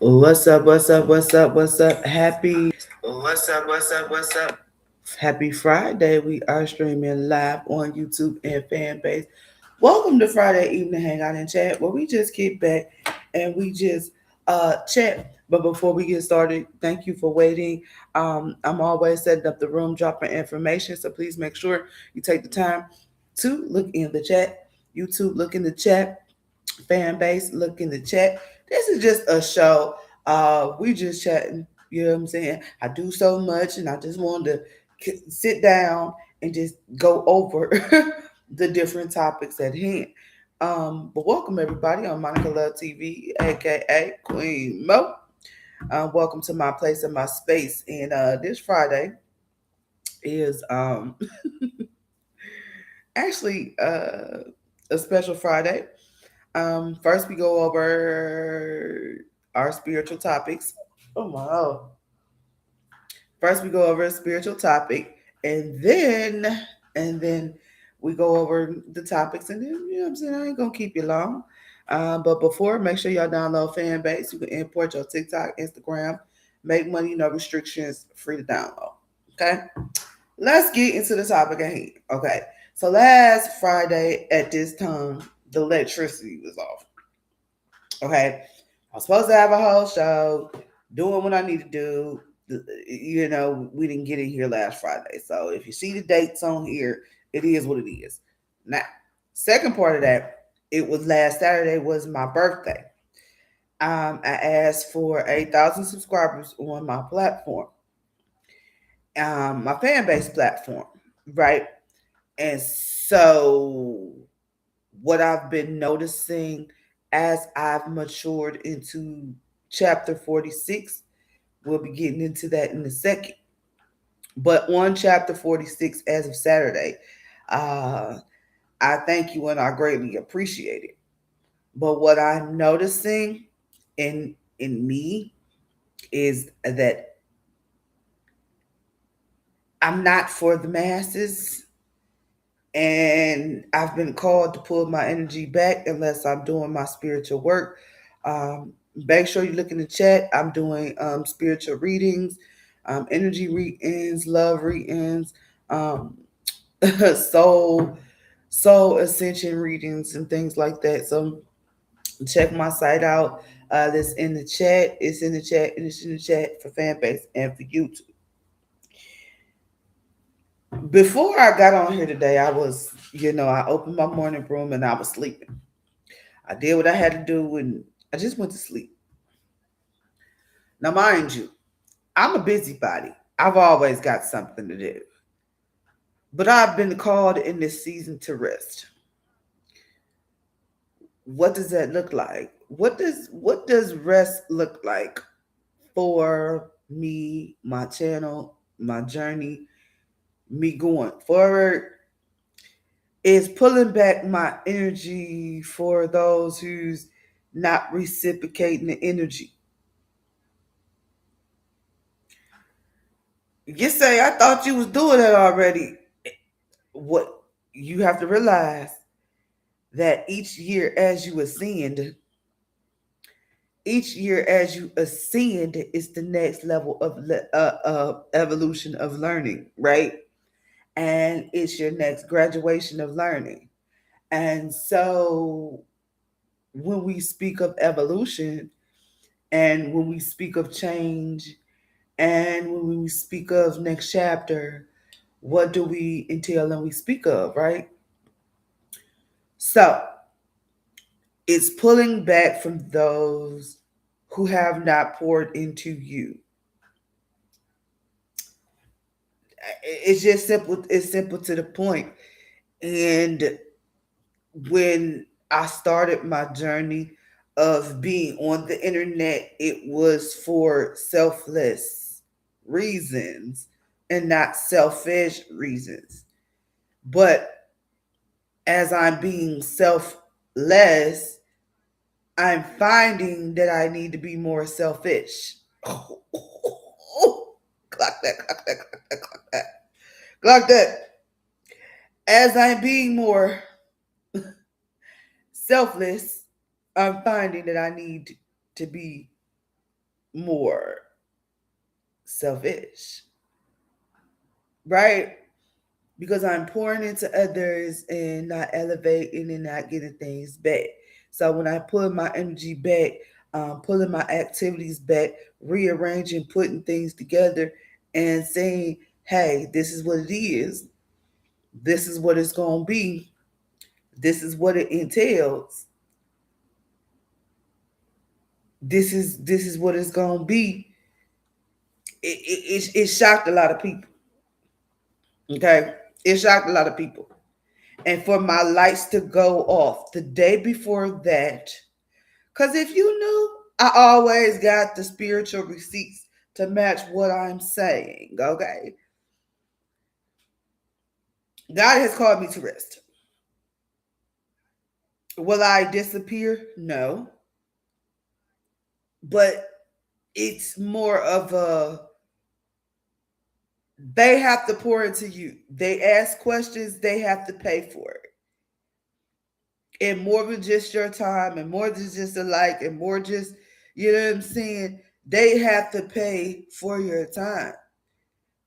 What's up? What's up? What's up? What's up? Happy Friday. We are streaming live on YouTube and Fanbase. Welcome to Friday Evening Hangout and Chat, where we just kick back and we just chat. But before we get started, thank you for waiting. I'm always setting up the room, dropping information, so please make sure you take the time to look in the chat. YouTube, look in the chat. Fan base, look in the chat. This is just a show. We just chatting. You know what I'm saying? I do so much, and I just wanted to sit down and just go over the different topics at hand. But welcome everybody. I'm Monica Love TV, aka Queen Mo. Welcome to my place and my space. And this Friday is actually a special Friday. First, we go over our spiritual topics. Oh my God. First, we go over a spiritual topic, and then we go over the topics, and then you know what I'm saying. I ain't gonna keep you long. But before, make sure y'all download Fanbase. You can import your TikTok, Instagram, make money, no restrictions, free to download. Okay, let's get into the topic at hand. Okay, so last Friday at this time, the electricity was off. Okay, I was supposed to have a whole show, doing what I need to do. We didn't get in here last Friday. So if you see the dates on here, it is what it is. Now, second part of that, it was last Saturday was my birthday. I asked for 8,000 subscribers on my platform, my fan base platform, right? And so what I've been noticing as I've matured into chapter 46, we'll be getting into that in a second. But on chapter 46, as of Saturday, uh, I thank you and I greatly appreciate it. But what I'm noticing in me is that I'm not for the masses, and I've been called to pull my energy back unless I'm doing my spiritual work. Make sure you look in the chat. I'm doing spiritual readings, energy readings, love readings, um, soul ascension readings, and things like that. So check my site out. That's in the chat. It's in the chat, and it's in the chat for Fanbase and for YouTube. Before I got on here today, I opened my morning room and I was sleeping. I did what I had to do and I just went to sleep. Now, mind you, I'm a busybody. I've always got something to do. But I've been called in this season to rest. What does that look like? What does rest look like for me, my channel, my journey, me going forward? Is pulling back my energy for those who's not reciprocating the energy. You say, I thought you was doing that already. What you have to realize that each year as you ascend is the next level of evolution of learning, right? And it's your next graduation of learning. And so when we speak of evolution, and when we speak of change, and when we speak of next chapter, what do we entail and we speak of, right? So it's pulling back from those who have not poured into you. It's just simple. It's simple to the point. And when I started my journey of being on the internet, it was for selfless reasons and not selfish reasons. But as I'm being selfless, I'm finding that I need to be more selfish. Oh, clock that, clock that, clock that, clock that. Clock that. As I'm being more selfless, I'm finding that I need to be more selfish, right? Because I'm pouring into others and not elevating and not getting things back. So when I pull my energy back, pulling my activities back, rearranging, putting things together, and saying, hey, this is what it is. This is what it's going to be. This is what it entails. This is what it's going to be. It shocked a lot of people. Okay, it shocked a lot of people. And for my lights to go off the day before that, because if you knew, I always got the spiritual receipts to match what I'm saying. Okay, God has called me to rest. Will I disappear? No, but it's more of a, they have to pour into you. They ask questions, they have to pay for it. And more than just your time, and more than just a like, and more just, you know what I'm saying? They have to pay for your time.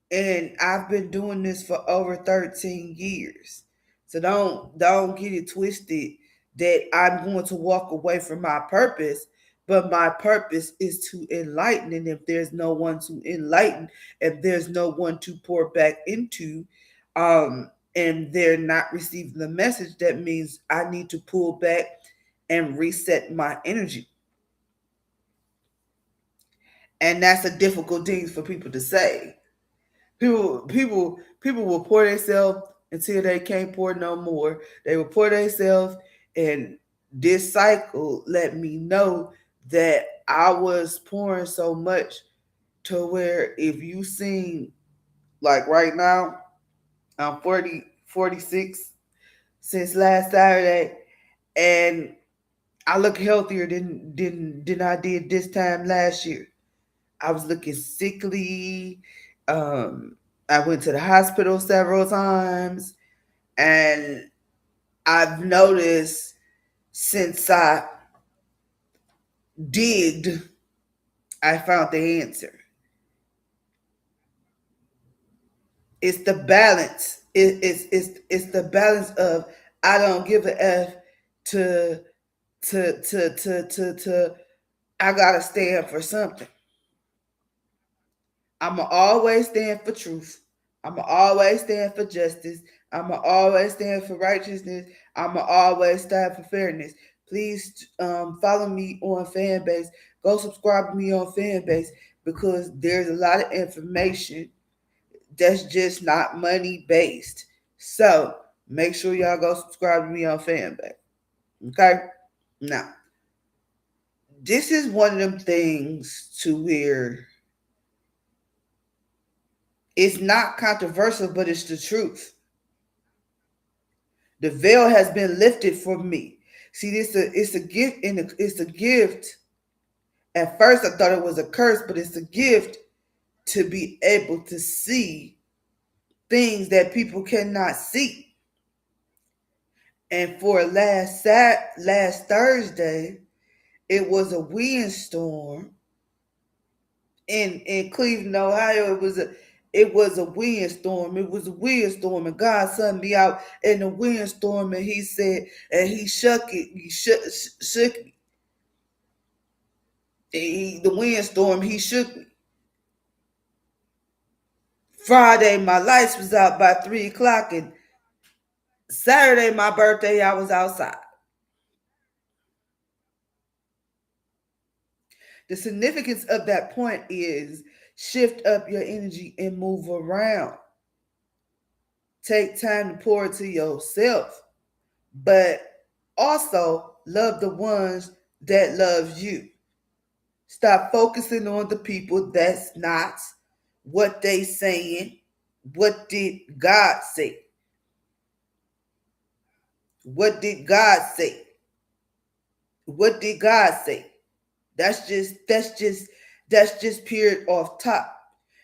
And I've been doing this for over 13 years. So don't get it twisted that I'm going to walk away from my purpose, but my purpose is to enlighten. And if there's no one to enlighten, if there's no one to pour back into, and they're not receiving the message, that means I need to pull back and reset my energy. And that's a difficult thing for people to say. People will pour themselves until they can't pour no more. They will pour themselves, and this cycle let me know that I was pouring so much to where, if you seen, like right now, I'm 46 since last Saturday, and I look healthier than I did this time last year. I was looking sickly. Um, I went to the hospital several times, and I've noticed since I digged, I found the answer. It's the balance. It's the balance of, I don't give a f to to I gotta stand for something. I'ma always stand for truth. I'ma always stand for justice. I'ma always stand for righteousness. I'ma always stand for fairness. Please follow me on Fanbase. Go subscribe to me on Fanbase, because there's a lot of information that's just not money based. So make sure y'all go subscribe to me on Fanbase. Okay? Now, this is one of them things to where it's not controversial, but it's the truth. The veil has been lifted for me. See, it's a gift, and it's a gift. At first, I thought it was a curse, but it's a gift to be able to see things that people cannot see. And for last Thursday, it was a windstorm in Cleveland, Ohio. It was a windstorm. It was a windstorm, and God sent me out in the windstorm, and He said, and He shook it. He shook me. The windstorm, He shook me. Friday, my lights was out by 3 o'clock, and Saturday, my birthday, I was outside. The significance of that point is, shift up your energy and move around. Take time to pour into yourself, but also love the ones that love you. Stop focusing on the people that's not what they saying. What did God say? What did God say? What did God say? That's just period off top.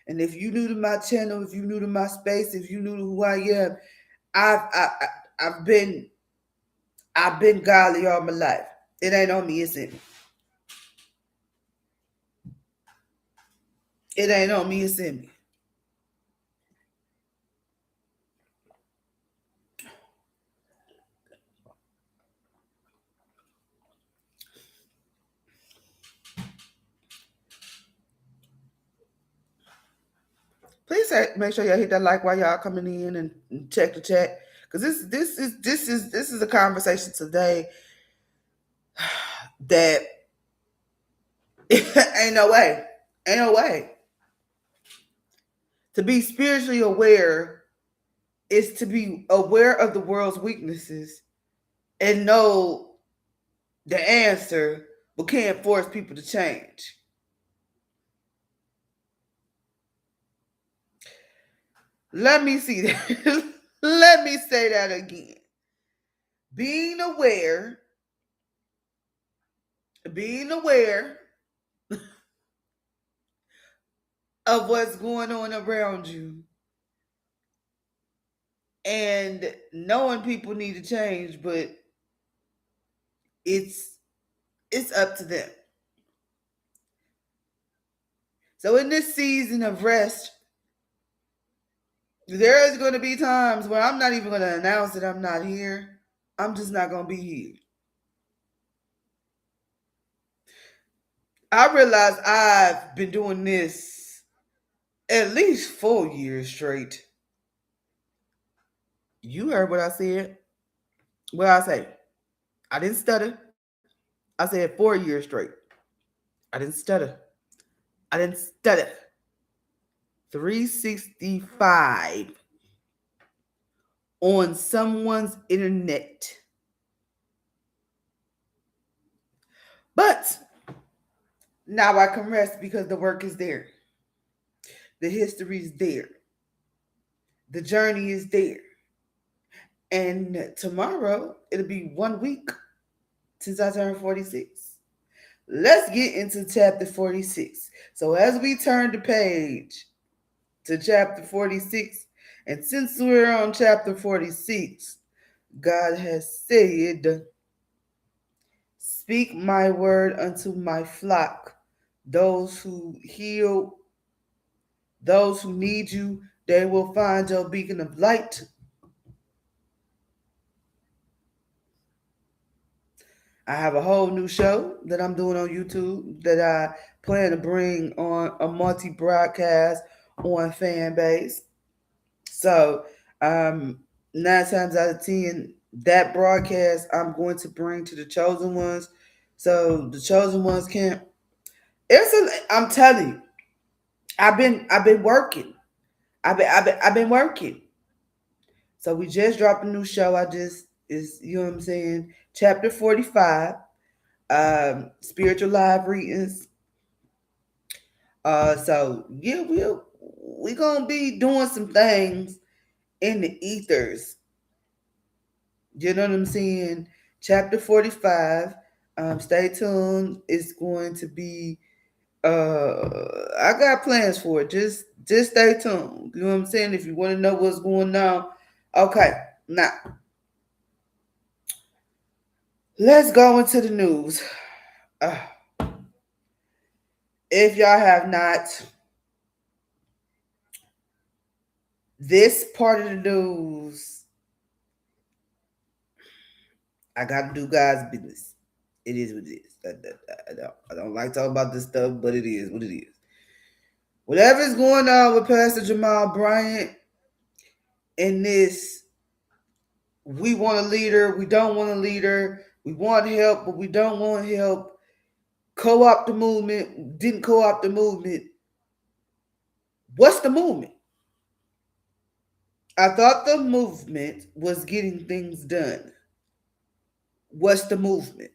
And if you new to my channel, if you new to my space, if you new to who I am, I've I, I've been godly all my life. It ain't on me, it's in me. It ain't on me, it's in me. Please make sure y'all hit that like while y'all coming in and check the chat. Cause this is a conversation today that ain't no way. Ain't no way. To be spiritually aware is to be aware of the world's weaknesses and know the answer, but can't force people to change. Let me see that. Let me say that again. Being aware, being aware of what's going on around you and knowing people need to change, but it's it's up to them. So in this season of rest, there is going to be times where I'm not even going to announce that I'm not here. I'm just not going to be here. I realize I've been doing this at least 4 years straight. You heard what I said. What I say? I didn't stutter. I said 4 years straight. I didn't stutter. I didn't stutter. 365 on someone's internet. But now I can rest because the work is there. The history is there. The journey is there. And tomorrow, it'll be 1 week since I turned 46. Let's get into chapter 46. So, as we turn the page to chapter 46, and since we're on chapter 46, God has said, speak my word unto my flock, those who heal, those who need you, they will find your beacon of light. I have a whole new show that I'm doing on YouTube that I plan to bring on a multi broadcast on Fanbase. So, um, 9 times out of 10, that broadcast I'm going to bring to the chosen ones. So the chosen ones can't. I'm telling you, I've been working. I've been working. So we just dropped a new show. I just is you know what I'm saying. Chapter 45, spiritual live readings. So yeah, we gonna be doing some things in the ethers. You know what I'm saying? Chapter 45. Stay tuned. It's going to be I got plans for it. Just stay tuned. You know what I'm saying? If you want to know what's going on. Okay. Now, let's go into the news. Uh, if y'all have not, this part of the news, I got to do God's business. It is what it is. I don't like talking about this stuff, but it is what it is. Whatever's going on with Pastor Jamal Bryant in this, we want a leader, we don't want a leader, we want help, but we don't want help. Co-opt the movement, didn't co-opt the movement. What's the movement? I thought the movement was getting things done. What's the movement?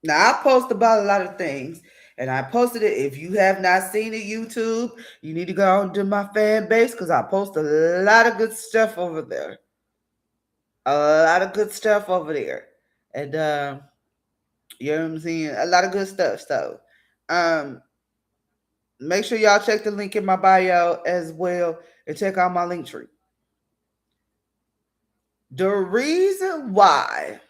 Now I post about a lot of things, and I posted it. If you have not seen it, YouTube, you need to go on to my fan base because I post a lot of good stuff over there. A lot of good stuff over there, and you know what I'm saying. A lot of good stuff. So, um, make sure y'all check the link in my bio as well, and check out my link tree. The reason why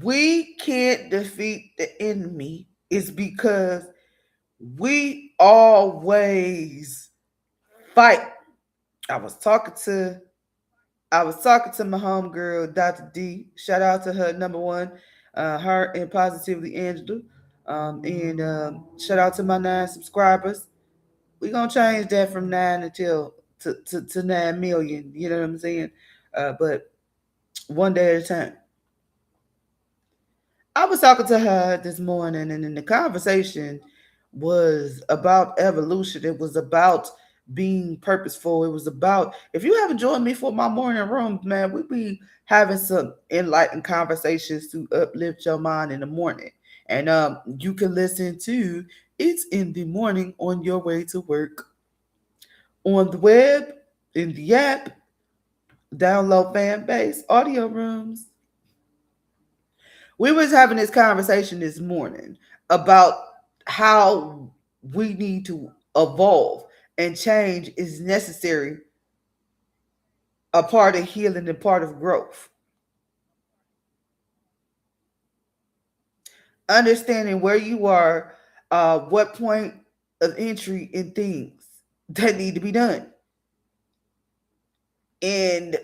we can't defeat the enemy is because We always fight. I was talking to I was talking to my homegirl, Dr. D. Shout out to her number one, her and Positively Angela. And shout out to my 9 subscribers. We're gonna change that from 9 to 9 million. You know what I'm saying? But one day at a time. I was talking to her this morning, and then the conversation was about evolution. It was about being purposeful. It was about, if you haven't joined me for my morning room, man, we be having some enlightened conversations to uplift your mind in the morning. And you can listen to It's in the Morning on your way to work, on the web, in the app, download Fanbase audio rooms. We was having this conversation this morning about how we need to evolve, and change is necessary, a part of healing and part of growth. Understanding where you are, what point of entry in things that need to be done, and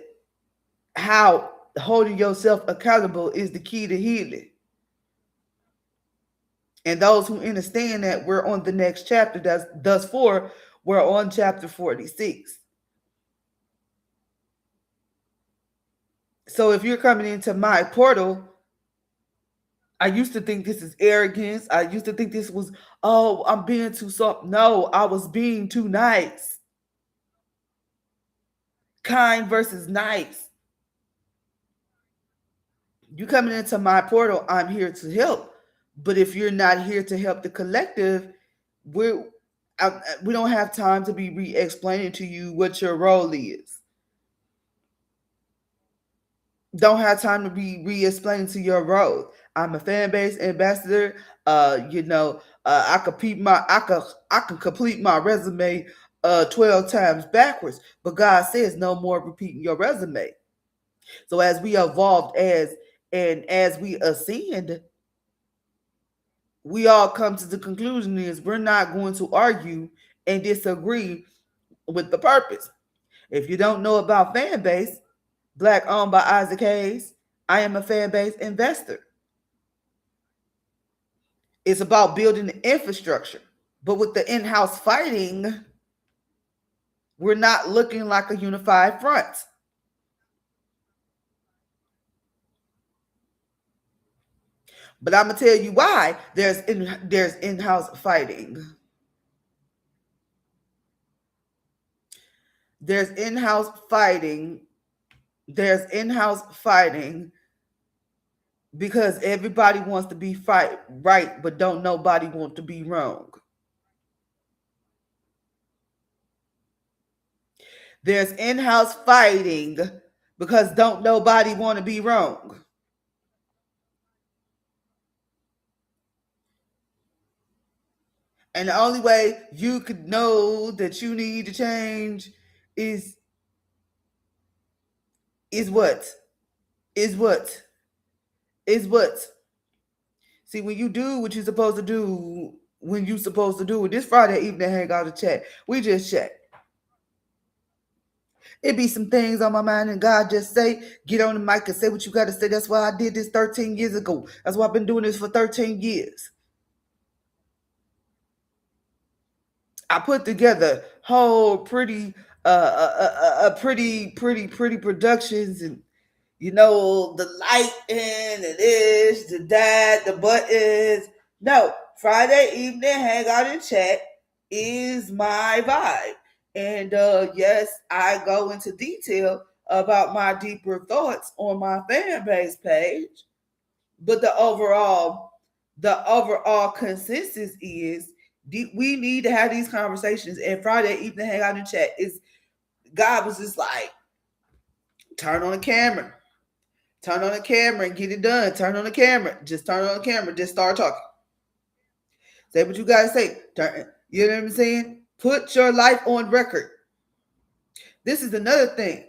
how holding yourself accountable is the key to healing. And those who understand that, we're on the next chapter. That's thus far, we're on chapter 46. So if you're coming into my portal, I used to think this is arrogance. I used to think this was, oh, I'm being too soft. No, I was being too nice. Kind versus nice. You coming into my portal, I'm here to help. But if you're not here to help the collective, we're we don't have time to be re-explaining to you what your role is. Don't have time to be re-explaining to your role. I'm a fan base ambassador. I can complete my resume 12 times backwards, but God says no more repeating your resume. So as we evolved, as we ascend, we all come to the conclusion is we're not going to argue and disagree with the purpose. If you don't know about Fanbase, Black owned by Isaac Hayes, I am a Fanbase investor. It's about building the infrastructure. But with the in-house fighting, we're not looking like a unified front. But I'm gonna tell you why there's in-house fighting. There's in-house fighting. There's in-house fighting because everybody wants to be fight right, but don't nobody want to be wrong. There's in-house fighting because don't nobody want to be wrong. And the only way you could know that you need to change is is what? Is what? Is what? See, when you do what you're supposed to do, when you're supposed to do it, this Friday evening hang out to chat. We just chat. It be some things on my mind, and God just say, get on the mic and say what you got to say. That's why I did this 13 years ago. That's why I've been doing this for 13 years. I put together whole pretty productions, and the lighting, the this, the that, the buttons. No, Friday evening hangout and chat is my vibe. And yes, I go into detail about my deeper thoughts on my fan base page. But the overall consensus is we need to have these conversations. And Friday evening hangout and chat is God was just like, turn on the camera. Turn on the camera and get it done. Turn on the camera. Just turn on the camera. Just start talking. Say what you gotta say. You know what I'm saying? Put your life on record. This is another thing.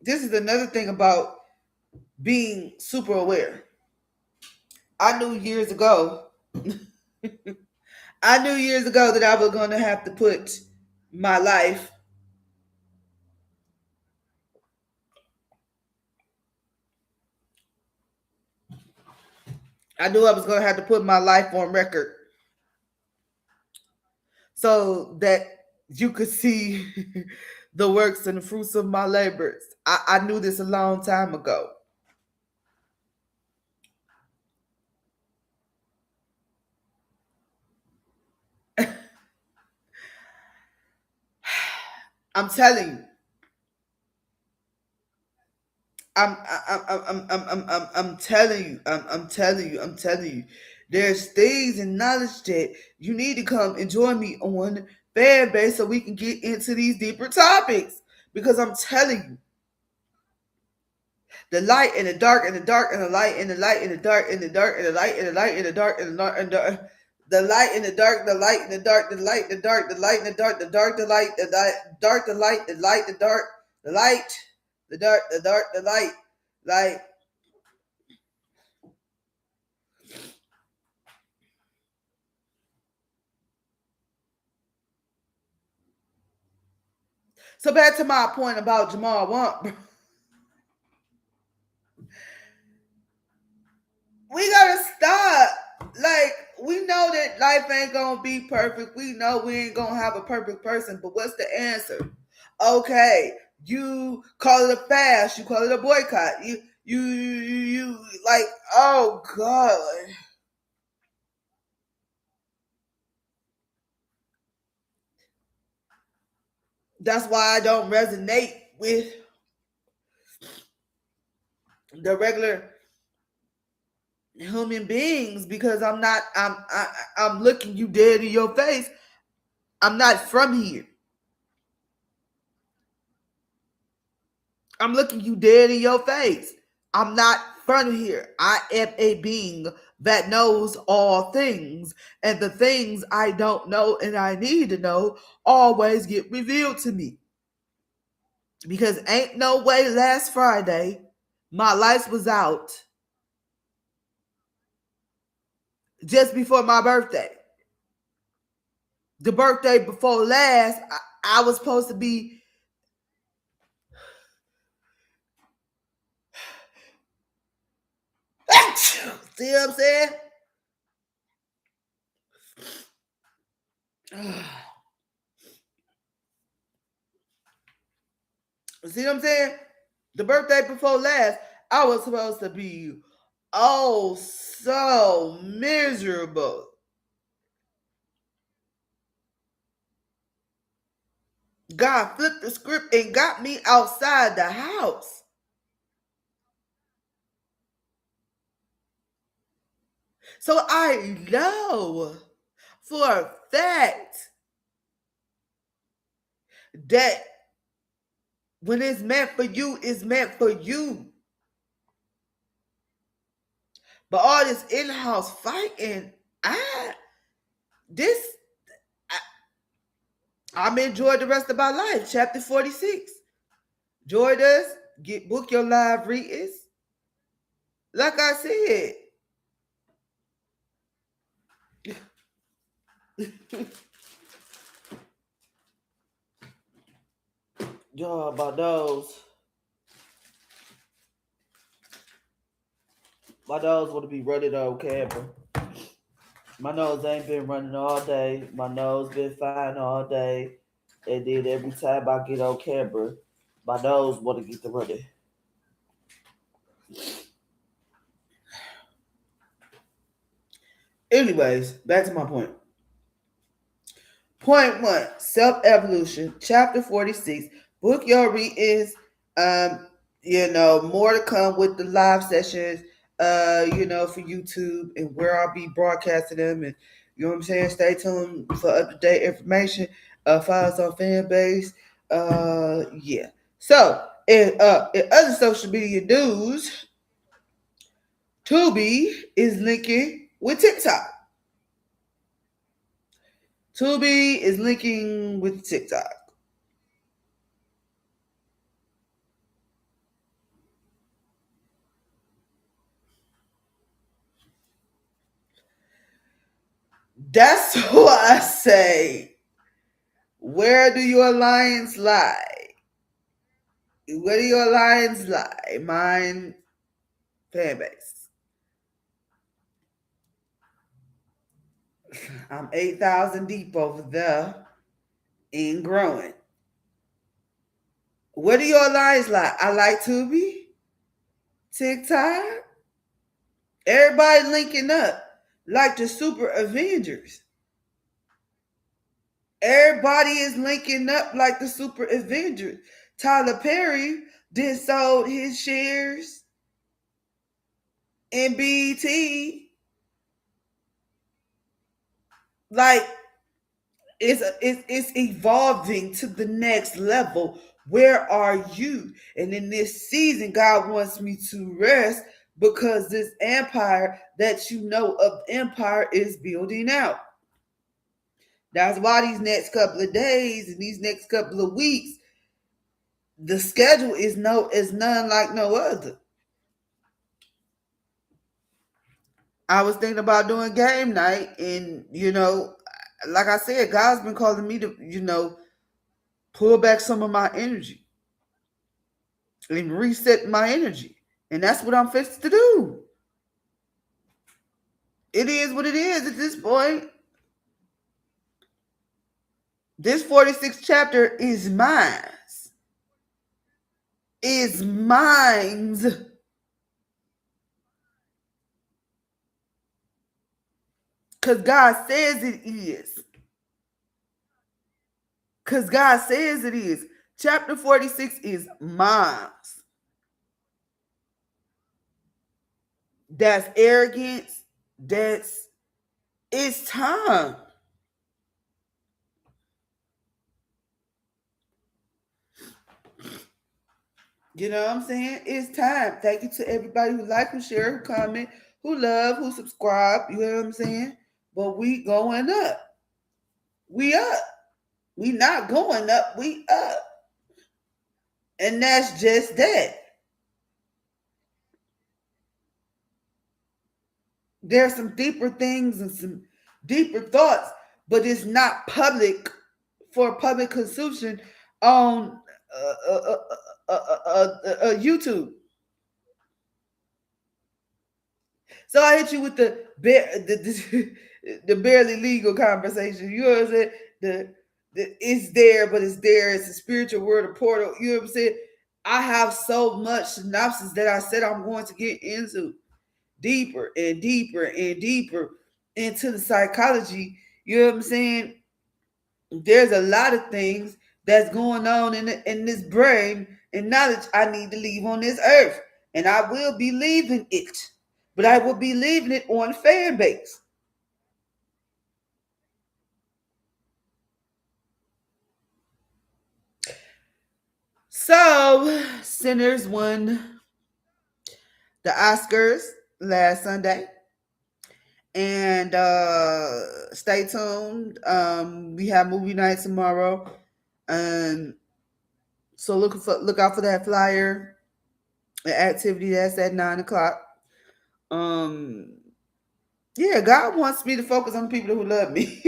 This is another thing about being super aware. I knew years ago I knew years ago that I was going to have to put my life. I knew I was going to have to put my life on record so that you could see the works and the fruits of my labors. I knew this a long time ago. I'm telling you. I'm telling you. I'm telling you. I'm telling you. There's things and knowledge that you need to come and join me on Fanbase so we can get into these deeper topics. Because I'm telling you, the light and the dark and the dark and the light and the light and the dark and the dark and the light and the light and the dark and the dark and the light and the dark, the light and the dark, the light, the dark, the light and the dark, the dark, the light, the light, dark, the light, the light, the dark, the light, the dark, the dark, the light, like. So back to my point about Jamal Wump. We gotta stop. Like, we know that life ain't gonna be perfect. We know we ain't gonna have a perfect person, but what's the answer? Okay, you call it a fast, you call it a boycott. You like, oh God. That's why I don't resonate with the regular human beings because I'm looking you dead in your face. I'm not from here. I'm looking you dead in your face. I'm not from here. I am a being that knows all things, and the things I don't know and I need to know always get revealed to me. Because ain't no way last Friday my lights was out just before my birthday. The birthday before last, I was supposed to be. See what I'm saying? See what I'm saying? The birthday before last, I was supposed to be oh so miserable. God flipped the script and got me outside the house. So I know for a fact that when it's meant for you, it's meant for you. But all this in-house fighting, I this I, I'm enjoying the rest of my life. Chapter 46. Join us. Get book your live readings. Like I said, y'all, my nose want to be running on camera. My nose ain't been running all day. My nose been fine all day. And then every time I get on camera, my nose want to get to running. Anyways, back to my point. Point one, self-evolution, chapter 46. Book your readings. Um, more to come with the live sessions, for YouTube and where I'll be broadcasting them and you know what I'm saying? Stay tuned for up-to-date information. Follow us on Fanbase. Yeah. So in other social media news, Tubi is linking with TikTok. Tubi is linking with TikTok. That's why I say, where do your lions lie? Where do your lions lie? Mine, fan base. I'm 8,000 deep over there and growing. Where do your lions lie? I like Tubi, TikTok. Everybody linking up like the Super Avengers. Everybody is linking up like the Super Avengers. Tyler Perry did sold his shares in BT. Like it's evolving to the next level. Where are you? And in this season, God wants me to rest because this empire that you know of empire is building out. That's why these next couple of days and these next couple of weeks, the schedule is none like no other. I was thinking about doing game night, and like I said, God's been calling me to pull back some of my energy and reset my energy, and that's what I'm fixed to do. It is what it is at this point. This 46th chapter is mine. Is mine's. Because God says it is. Because God says it is. Chapter 46 is mine. That's arrogance. It's time. You know what I'm saying? It's time. Thank you to everybody who like, who share, who comment, who love, who subscribe. You know what I'm saying? But we going up. We up. We not going up. We up. And that's just that. There's some deeper things and some deeper thoughts, but it's not public for public consumption on YouTube. So I hit you with the barely legal conversation. You know what I'm saying? The it's there, but it's there. It's a spiritual word, a portal. You know what I'm saying? I have so much synopsis that I said I'm going to get into deeper and deeper and deeper into the psychology. You know what I'm saying? There's a lot of things that's going on in this brain and knowledge I need to leave on this earth. And I will be leaving it. But I will be leaving it on Fanbase. So, Sinners won the Oscars last Sunday. And stay tuned. We have movie night tomorrow. And so look out for that flyer, the activity that's at 9 o'clock. Um yeah, God wants me to focus on the people who love me.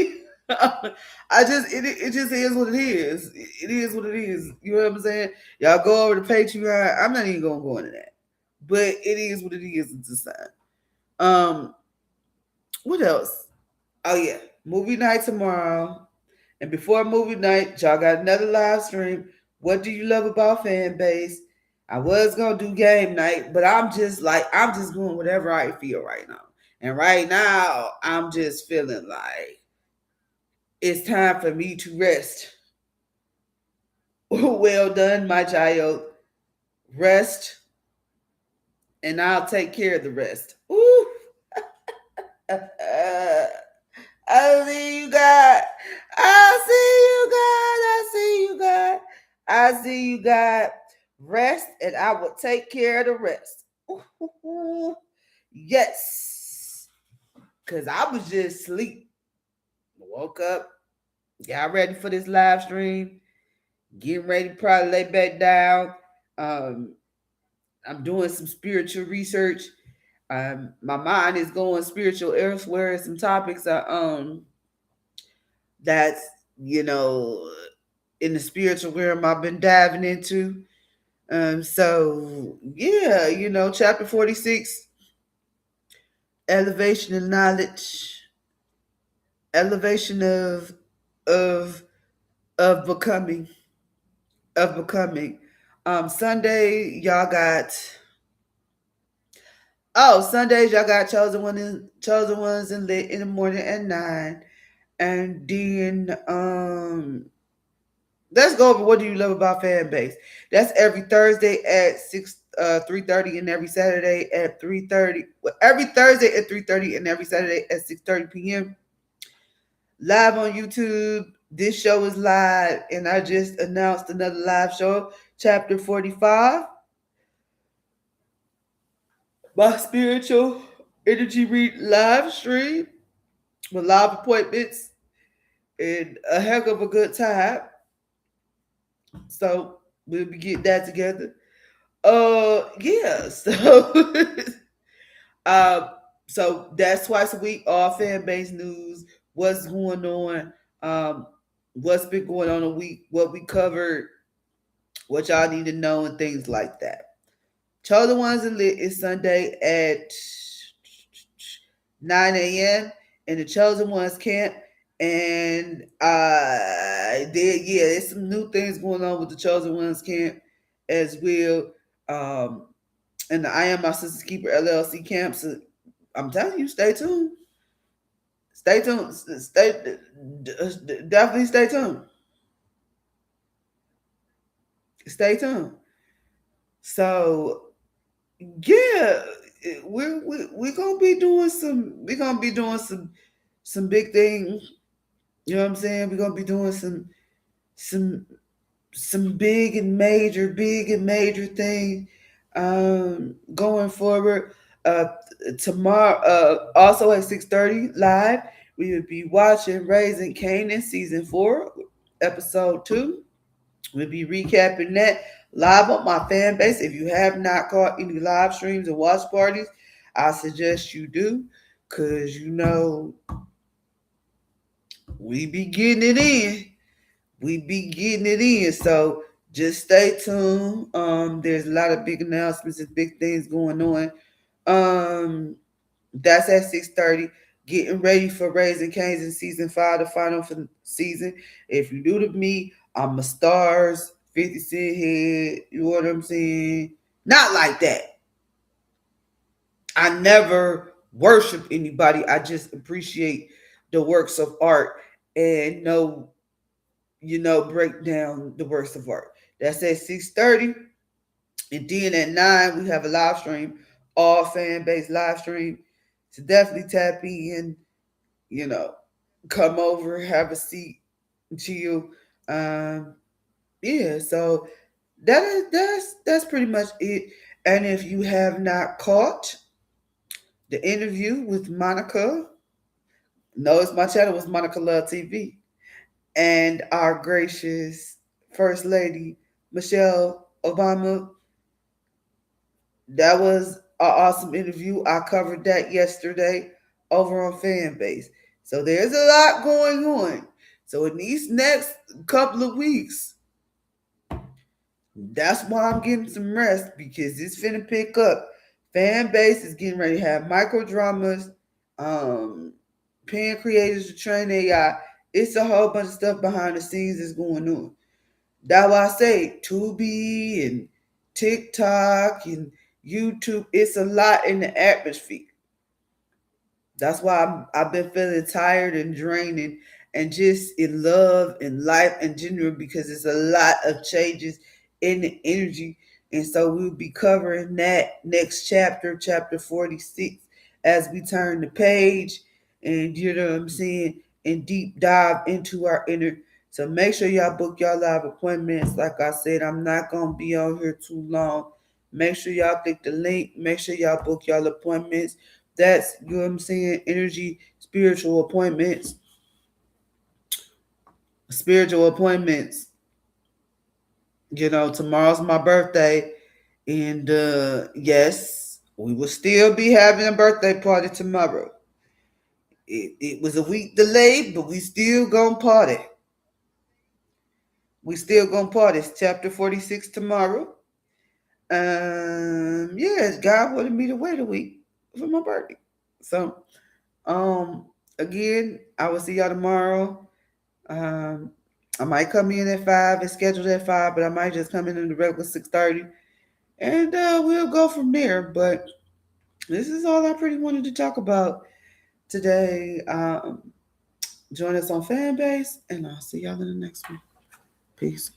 It just is what it is. It is what it is. You know what I'm saying? Y'all go over to Patreon. I'm not even gonna go into that. But it is what it is at this time. What else? Oh yeah. Movie night tomorrow. And before movie night, y'all got another live stream. What do you love about fan base? I was gonna do game night, but I'm just doing whatever I feel right now. And right now, I'm just feeling like it's time for me to rest. Well done, my child. Rest, and I'll take care of the rest. Ooh. I see you, God. I see you, God. I see you, God. I see you, God. Rest, and I will take care of the rest. Ooh. Yes. Because I was just asleep. Woke up, got ready for this live stream, getting ready to probably lay back down. Um, I'm doing some spiritual research. My mind is going spiritual elsewhere. Some topics That's, you know, in the spiritual realm I've been diving into. So yeah, chapter 46, elevation of knowledge, elevation of of becoming, of becoming. Sunday, y'all got Sundays y'all got chosen ones and lit in the morning at 9. And then let's go over what do you love about fan base. That's every Thursday at 3:30 and every Saturday at 3:30. Well, every Thursday at 3:30 and every Saturday at 6:30 p.m. Live on YouTube. This show is live, and I just announced another live show, Chapter 45, my spiritual energy read live stream with live appointments and a heck of a good time. So we'll be getting that together. Yeah. Uh, so that's twice a week. All fan base news. What's going on? Um, what's been going on a week? What we covered? What y'all need to know and things like that. Chosen Ones and Lit is Sunday at 9 a.m. in the Chosen Ones camp. And there's some new things going on with the Chosen Ones camp as well. Um, and the I Am My Sister's Keeper LLC camp. So I'm telling you, stay tuned. Stay tuned. Definitely stay tuned. Stay tuned. So yeah, we're gonna be doing some big things. You know what I'm saying? We're gonna be doing some some big and major things going forward. Uh, Tomorrow, also at 6:30 live, we will be watching Raising Canaan season 4, episode 2. We'll be recapping that live on my fan base. If you have not caught any live streams and watch parties, I suggest you do, cause we be getting it in. We be getting it in. So just stay tuned. There's a lot of big announcements and big things going on. That's at 6:30. Getting ready for Raising Cane's in season 5, the final season. If you new to me, I'm a stars 50 Cent head. You know what I'm saying? Not like that. I never worship anybody. I just appreciate the works of art and break down the works of art. That's at 6:30. And then at 9, we have a live stream, all fan based live stream. So definitely tap in, you know, come over, have a seat, chill. Um, yeah, so that's pretty much it. And if you have not caught the interview with Monica, no, it's my channel was Monica Love TV, and our gracious First Lady Michelle Obama. That was an awesome interview. I covered that yesterday over on Fanbase. So there's a lot going on. So in these next couple of weeks, that's why I'm getting some rest because it's finna pick up. Fanbase is getting ready to have micro dramas, um, paying creators to train AI. It's a whole bunch of stuff behind the scenes that's going on. That's why I say Tubi and TikTok and YouTube. It's a lot in the atmosphere. That's why I've been feeling tired and draining and just in love and life in general because it's a lot of changes in the energy. And so we'll be covering that next chapter, chapter 46, as we turn the page and, you know what I'm saying, and deep dive into our inner. So make sure y'all book y'all live appointments. Like I said, I'm not going to be on here too long. Make sure y'all click the link. Make sure y'all book y'all appointments. That's, you know what I'm saying, energy, spiritual appointments. Spiritual appointments. Tomorrow's my birthday. And yes, we will still be having a birthday party tomorrow. It was a week delayed, but we still gonna party. We still gonna party. It's chapter 46 tomorrow. Yeah, God wanted me to wait a week for my birthday. So, um, again, I will see y'all tomorrow. Um, I might come in at 5. It's scheduled at 5, but I might just come in the regular 6:30, and we'll go from there. But this is all I pretty wanted to talk about today. Join us on Fanbase, and I'll see y'all in the next one. Peace.